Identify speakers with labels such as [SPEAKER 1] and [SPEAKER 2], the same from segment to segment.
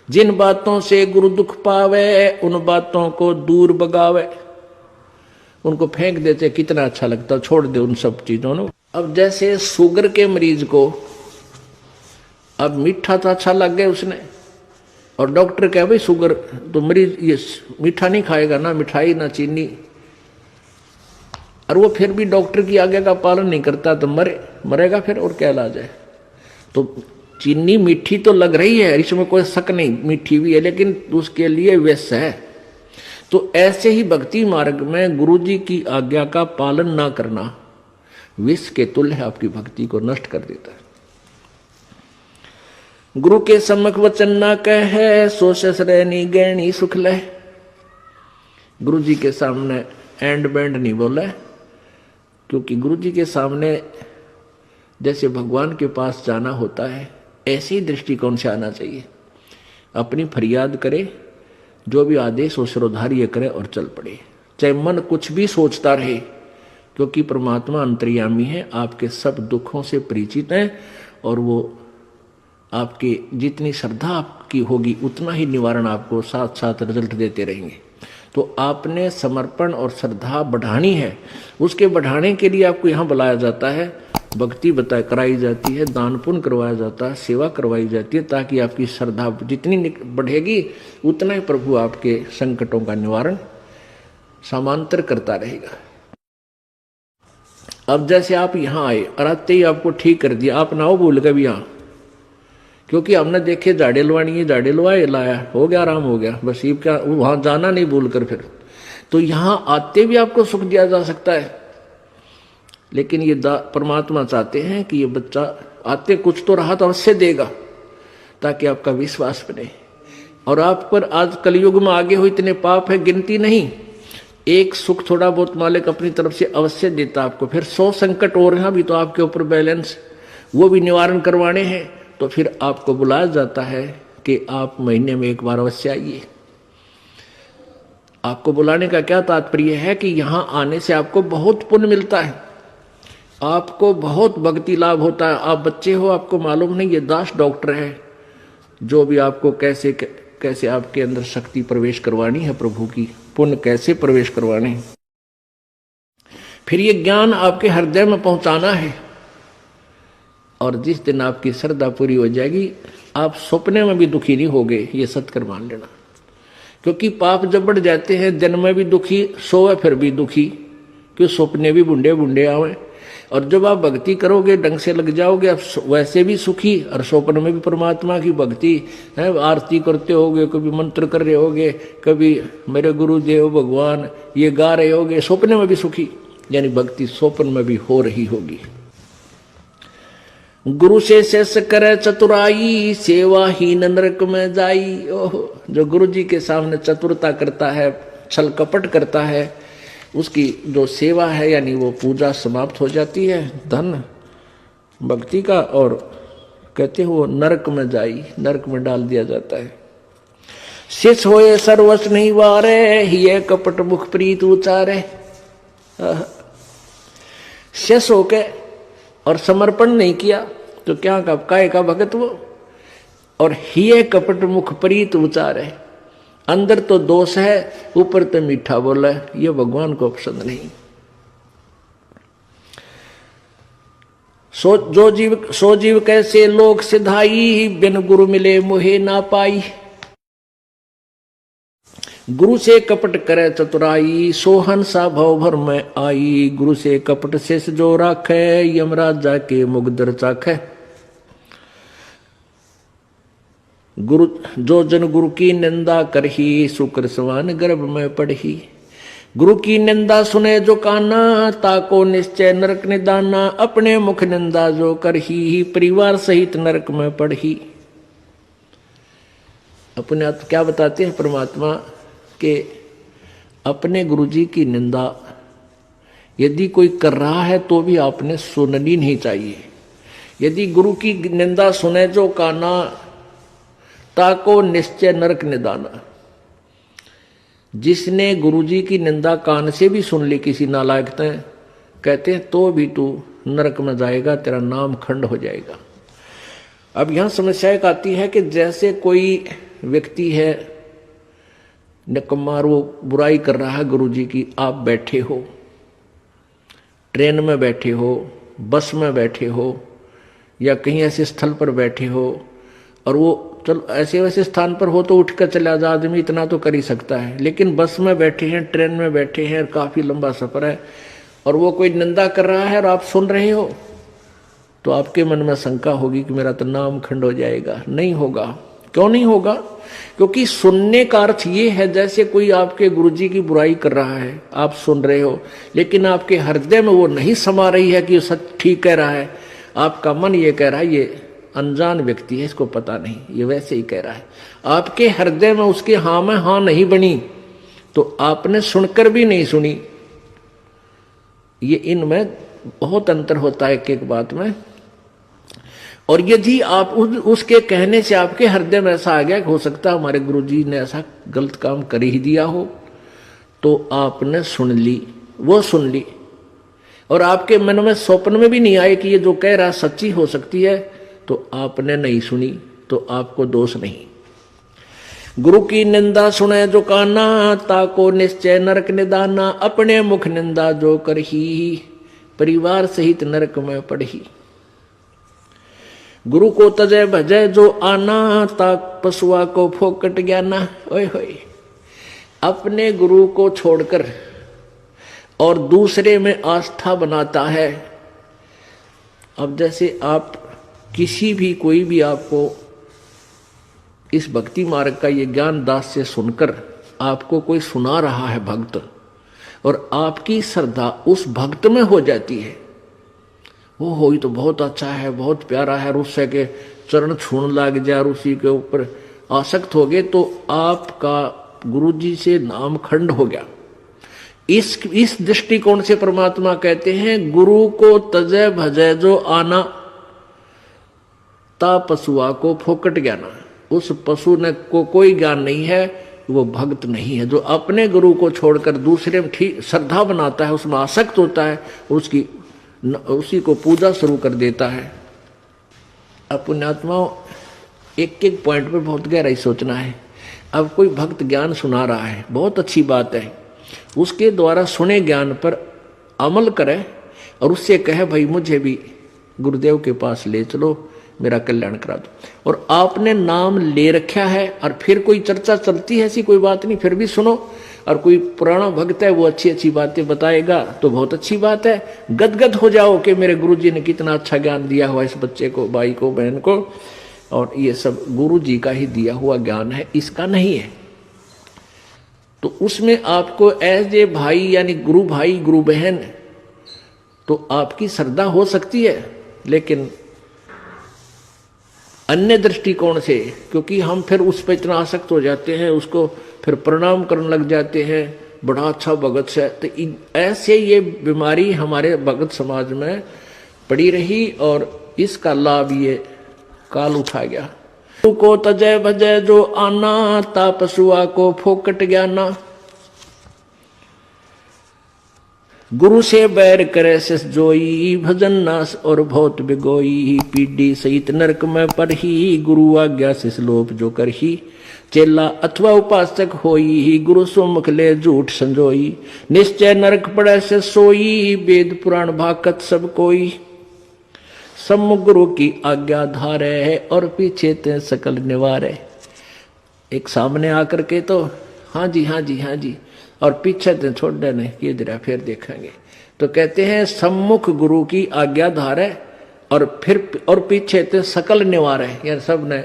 [SPEAKER 1] जिन बातों से गुरु दुख पावे उन बातों को दूर भगावे। उनको फेंक देते, कितना अच्छा लगता, छोड़ दे उन सब चीजों ने। अब जैसे शुगर के मरीज को अब मीठा तो अच्छा लग गया उसने, और डॉक्टर कहे भाई शुगर तो मरीज ये मीठा नहीं खाएगा, ना मिठाई ना चीनी, और वो फिर भी डॉक्टर की आज्ञा का पालन नहीं करता तो मरेगा फिर, और क्या इलाज है। तो चीनी मीठी तो लग रही है, इसमें कोई शक नहीं, मीठी भी है, लेकिन उसके लिए विष है। तो ऐसे ही भक्ति मार्ग में गुरु जी की आज्ञा का पालन ना करना विष के तुल्य है, आपकी भक्ति को नष्ट कर देता है। गुरु के सम्मुख वचन ना कहे सो ससरैनी गैनी सुख ले। गुरु जी के सामने एंड बैंड नहीं बोला, क्योंकि गुरु जी के सामने जैसे भगवान के पास जाना होता है ऐसी दृष्टिकोण से आना चाहिए। अपनी फरियाद करे, जो भी आदेश हो श्रोधार्य करे और चल पड़े, चाहे मन कुछ भी सोचता रहे, क्योंकि परमात्मा अंतर्यामी है, आपके सब दुखों से परिचित है, और वो आपके जितनी श्रद्धा आपकी होगी उतना ही निवारण आपको साथ साथ रिजल्ट देते रहेंगे। तो आपने समर्पण और श्रद्धा बढ़ानी है, उसके बढ़ाने के लिए आपको यहाँ बुलाया जाता है, भक्ति कराई जाती है, दान पुण्य करवाया जाता है, सेवा करवाई जाती है, ताकि आपकी श्रद्धा जितनी बढ़ेगी उतना ही प्रभु आपके संकटों का निवारण समांतर करता रहेगा। अब जैसे आप यहाँ आए और आते ही आपको ठीक कर दिया, आप ना हो भूल गए भी यहाँ, क्योंकि हमने देखे झाड़े लवानी है, झाड़े लवाए लाया, हो गया, आराम हो गया, बस ये क्या वहां जाना नहीं भूल कर फिर। तो यहाँ आते भी आपको सुख दिया जा सकता है, लेकिन ये परमात्मा चाहते हैं कि ये बच्चा आते कुछ तो राहत अवश्य देगा, ताकि आपका विश्वास बने। और आप पर आज कलयुग में आगे हो इतने पाप है, गिनती नहीं, एक सुख थोड़ा बहुत मालिक अपनी तरफ से अवश्य देता आपको, फिर 100 संकट और हैं अभी तो आपके ऊपर बैलेंस, वो भी निवारण करवाने हैं। तो फिर आपको बुलाया जाता है कि आप महीने में एक बार अवश्य आइए। आपको बुलाने का क्या तात्पर्य है कि यहाँ आने से आपको बहुत पुण्य मिलता है, आपको बहुत भक्ति लाभ होता है। आप बच्चे हो, आपको मालूम नहीं, ये दास डॉक्टर है जो भी आपको कैसे कैसे आपके अंदर शक्ति प्रवेश करवानी है, प्रभु की पुण्य कैसे प्रवेश करवाने हैं, फिर ये ज्ञान आपके हृदय में पहुंचाना है। और जिस दिन आपकी श्रद्धा पूरी हो जाएगी, आप सपने में भी दुखी नहीं होगे, ये सत्कर मान लेना। क्योंकि पाप जब बढ़ जाते हैं, दिन में भी दुखी, सोए फिर भी दुखी, क्यों सपने भी बुंडे बुंडे आवे। और जब आप भक्ति करोगे, ढंग से लग जाओगे, आप वैसे भी सुखी, और स्वप्न में भी परमात्मा की भक्ति है, आरती करते होगे, कभी मंत्र कर रहे होगे, कभी मेरे गुरुदेव भगवान ये गा रहे होगे, स्वप्न में भी सुखी, यानी भक्ति स्वप्न में भी हो रही होगी। गुरु से शेष करे चतुराई सेवा ही नरक में जाई। ओह, जो गुरु जी के सामने चतुरता करता है, छल कपट करता है, उसकी जो सेवा है यानी वो पूजा समाप्त हो जाती है, धन भक्ति का, और कहते हो नरक में जाई, नरक में डाल दिया जाता है। शिष होए सर्वस्व नहीं वारे, ही कपट मुख प्रीत उचारे। शेष होके और समर्पण नहीं किया तो क्या काय का भगत वो, और हिये कपट मुख प्रीत उचारे। अंदर तो दोष है, ऊपर तो मीठा बोला है, ये भगवान को पसंद नहीं। सो जीव कैसे लोक सिधाई, बिन गुरु मिले मोहे ना पाई। गुरु से कपट करे चतुराई, सोहन सा भव भर में आई। गुरु से कपट शेष जो राखे, यमराज जाके मुगदर चाखे। गुरु जो जन गुरु की निंदा करही, शुक्र सवान गर्भ में पढ़ही। गुरु की निंदा सुने जो काना, ताको निश्चय नरक निदाना। अपने मुख निंदा जो करही, परिवार सहित नरक में पढ़ही। अपने आप क्या बताते हैं परमात्मा के, अपने गुरुजी की निंदा यदि कोई कर रहा है तो भी आपने सुननी नहीं चाहिए। यदि गुरु की निंदा सुने जो काना, ताको निश्चय नरक निदाना। जिसने गुरुजी की निंदा कान से भी सुन ली किसी नालायक ने, कहते हैं तो भी तू नरक में जाएगा, तेरा नाम खंड हो जाएगा। अब यहां समस्या एक आती है कि जैसे कोई व्यक्ति है निकम्मा, वो बुराई कर रहा है गुरुजी की, आप बैठे हो, ट्रेन में बैठे हो, बस में बैठे हो, या कहीं ऐसे स्थल पर बैठे हो, और वो चलो ऐसे वैसे स्थान पर हो तो उठ कर चला जा आदमी, इतना तो कर ही सकता है, लेकिन बस में बैठे हैं, ट्रेन में बैठे हैं, काफी लंबा सफर है, और वो कोई निंदा कर रहा है और आप सुन रहे हो, तो आपके मन में शंका होगी कि मेरा तो नाम खंड हो जाएगा। नहीं होगा। क्यों नहीं होगा? क्योंकि सुनने का अर्थ ये है जैसे कोई आपके गुरुजी की बुराई कर रहा है, आप सुन रहे हो, लेकिन आपके हृदय में वो नहीं समा रही है कि सच ठीक कह रहा है। आपका मन ये कह रहा है ये अनजान व्यक्ति है, इसको पता नहीं, ये वैसे ही कह रहा है। आपके हृदय में उसके हाँ में हाँ नहीं बनी, तो आपने सुनकर भी नहीं सुनी। ये इनमें बहुत अंतर होता है एक एक बात में। और यदि आप उसके कहने से आपके हृदय में ऐसा आ गया कि हो सकता है हमारे गुरुजी ने ऐसा गलत काम कर ही दिया हो, तो आपने सुन ली, वो सुन ली, और आपके मन में स्वप्न में भी नहीं आए कि ये जो कह रहा सच्ची हो सकती है, तो आपने नहीं सुनी, तो आपको दोष नहीं। गुरु की निंदा सुने जो काना, ताको निश्चय नरक निदाना, अपने मुख निंदा जो करही, परिवार सहित नरक में पड़ही। गुरु को तजय भजय जो आना, ताक पशुआ को फोकट ज्ञाना। ओए होए, अपने गुरु को छोड़कर और दूसरे में आस्था बनाता है। अब जैसे आप किसी भी कोई भी आपको इस भक्ति मार्ग का ये ज्ञान दास से सुनकर आपको कोई सुना रहा है भक्त, और आपकी श्रद्धा उस भक्त में हो जाती है, वो हो तो बहुत अच्छा है, बहुत प्यारा है, उससे के चरण छूने लग जाए और उसी के ऊपर आसक्त हो गए, तो आपका गुरुजी से नाम खंड हो गया। इस दृष्टिकोण से परमात्मा कहते हैं गुरु को तजय भजय जो आना, ता पशुआ को फोकट ज्ञाना। उस पशु ने को कोई ज्ञान नहीं है, वो भक्त नहीं है। जो अपने गुरु को छोड़कर दूसरे में ठीक श्रद्धा बनाता है, उसमें आसक्त होता है, उसी को पूजा शुरू कर देता है। अब पुण्यात्माओं, एक एक पॉइंट पर बहुत गहराई सोचना है। अब कोई भक्त ज्ञान सुना रहा है, बहुत अच्छी बात है, उसके द्वारा सुने ज्ञान पर अमल करे और उससे कहे भाई मुझे भी गुरुदेव के पास ले चलो, मेरा कल्याण करा दो। और आपने नाम ले रखा है और फिर कोई चर्चा चलती है, ऐसी कोई बात नहीं, फिर भी सुनो। और कोई पुराना भक्त है, वो अच्छी अच्छी बातें बताएगा तो बहुत अच्छी बात है, गदगद हो जाओ कि मेरे गुरुजी ने कितना अच्छा ज्ञान दिया हुआ इस बच्चे को, भाई को, बहन को, और ये सब गुरुजी का ही दिया हुआ ज्ञान है, इसका नहीं है। तो उसमें आपको एज ए भाई यानी गुरु भाई गुरु बहन तो आपकी श्रद्धा हो सकती है, लेकिन अन्य दृष्टिकोण से, क्योंकि हम फिर उस पर इतना आसक्त हो जाते हैं, उसको फिर प्रणाम करने लग जाते हैं, बड़ा अच्छा भगत से, तो ऐसे ये बीमारी हमारे भगत समाज में पड़ी रही और इसका लाभ ये काल उठा गया। गुरु को तजय भजय जो आना, ता पशुआ को फोकट ज्ञाना। गुरु से बैर करे सिस जोई, भजन नास और बहुत बिगोई, पीढ़ी सहित नरक में पढ़ी, गुरु आज्ञा सिस लोप जो करही, चेला अथवा उपासक होई, गुरु सुमुख ले झूठ संजोई, निश्चय नरक पड़े से सोई, वेद पुराण भाकत सब कोई, सम्मुख गुरु की आज्ञा धारे और पीछे ते सकल निवारे। एक सामने आकर के तो हाँ जी हाँ जी हाँ जी, और पीछे ते छोड़ देने ये जरा फिर देखेंगे। तो कहते हैं सम्मुख गुरु की आज्ञा धारे और पीछे ते सकल निवारे, यार सब ने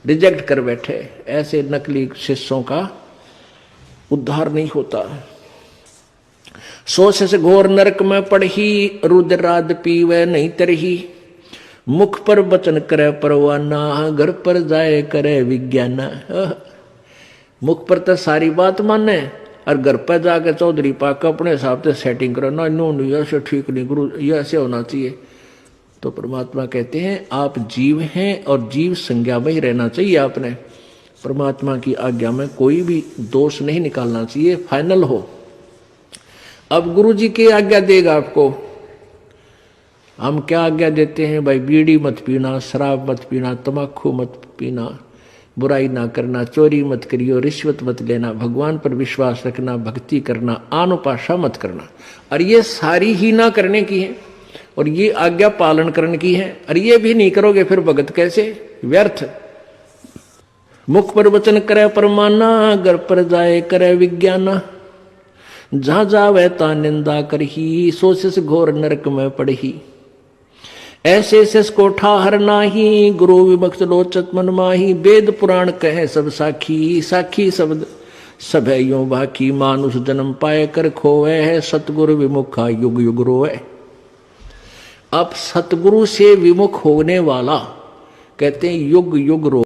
[SPEAKER 1] रिजेक्ट कर बैठे। ऐसे नकली शिष्यों का उद्धार नहीं होता। सोच से घोर नरक में पड़ही, रुद्राद पीवे नहीं तरही, मुख पर वचन करे परवाना, घर पर जाए करे विज्ञाना। मुख पर तो सारी बात माने और घर पर जाके चौधरी पाक अपने हिसाब से सेटिंग करना, नो ऐसे ठीक नहीं, गुरु ये ऐसे होना चाहिए। तो परमात्मा कहते हैं आप जीव हैं और जीव संज्ञा में ही रहना चाहिए। आपने परमात्मा की आज्ञा में कोई भी दोष नहीं निकालना चाहिए, फाइनल हो। अब गुरु जी की आज्ञा देगा आपको। हम क्या आज्ञा देते हैं भाई? बीड़ी मत पीना, शराब मत पीना, तम्बाकू मत पीना, बुराई ना करना, चोरी मत करियो, रिश्वत मत लेना, भगवान पर विश्वास रखना, भक्ति करना, आनुपाशा मत करना। और ये सारी ही ना करने की है और ये आज्ञा पालन करने की है। और ये भी नहीं करोगे फिर भगत कैसे? व्यर्थ। मुख पर वचन करे परमाना, घर पर जाए करे विज्ञाना। जहां जावे ता निंदा करही, सोच घोर नरक में पड़ही। ऐसे शेष को ठाहर नाही, गुरु विमुक्त लोचत मन माही। वेद पुराण कहे सब साखी, साखी शब्द सब है यो बाकी। मानुष जन्म पाए कर खोवे है, सतगुरु विमुखा युग युग रोए। अब सतगुरु से विमुख होने वाला कहते हैं युग युग रो।